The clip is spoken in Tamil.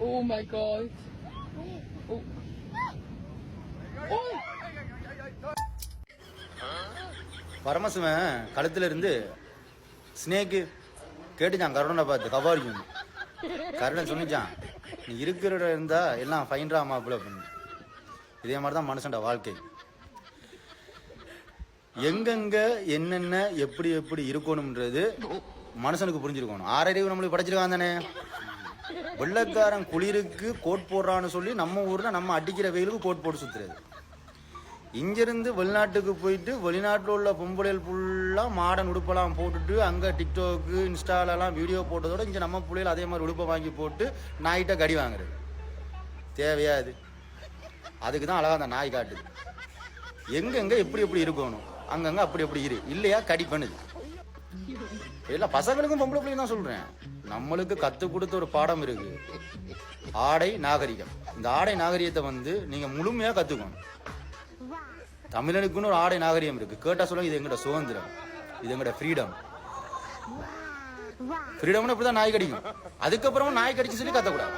Oh my god. Oh. Oh. Paramasivan கழுத்துல இருந்து ஸ்னேக்கு கேட்டுச்சான் கருணனை பார்த்து கபாரிக்கும். கருணன் சொன்னிச்சான், நீ இருக்கிற இருந்தா எல்லாம் ஃபைன்ரா மாப்பிள்ள அப்படின்னு. இதே மாதிரி தான் மனுஷன்ட வாழ்க்கை. எங்கெங்க என்னென்ன எப்படி எப்படி இருக்கணும்ன்றது மனுஷனுக்கு புரிஞ்சிருக்கணும். ஆறறிவு நம்மளுக்கு படைச்சிருக்கான் தானே. வெள்ளக்காரன் குளிருக்கு கோட் போடுறான்னு சொல்லி நம்ம ஊர்ல நம்ம அடிக்கிற வெயிலுக்கு கோட் போட்டு சுத்துறது. இங்கிருந்து வெளிநாட்டுக்கு போயிட்டு வெளிநாட்டில் உள்ள பொம்பளைகள் ஃபுல்லாக மாடர்ன் உடுப்பெல்லாம் போட்டுட்டு அங்கே டிக்டாக்கு இன்ஸ்டாலெல்லாம் வீடியோ போட்டதோட இங்கே நம்ம பிள்ளைகள் அதே மாதிரி உடுப்பை வாங்கி போட்டு நாய்கிட்ட கடி வாங்குறது தேவையா? அது அதுக்கு தான் அழகாக அந்த நாய் காட்டுது. எங்கெங்கே எப்படி எப்படி இருக்கணும், அங்கங்கே அப்படி எப்படி இரு, இல்லையா கடி பண்ணுது. இல்லை பசங்களுக்கும் பொம்பளை பிள்ளைங்க தான் சொல்கிறேன். நம்மளுக்கு கற்றுக் கொடுத்த ஒரு பாடம் இருக்கு, ஆடை நாகரிகம். இந்த ஆடை நாகரிகத்தை நீங்கள் முழுமையாக கற்றுக்கணும். தமிழனுக்குன்னு ஒரு ஆடை நாகரிகம் இருக்கு. கேட்டா சொல்லுங்க, இது எங்கட சுதந்திரம், இது எங்கட ஃப்ரீடம். ஃப்ரீடம்னு இப்படிதான் நாய் கடிக்கும். அதுக்கப்புறமா நாய் கடிச்சு சொல்லி கத்தக்கூடாது.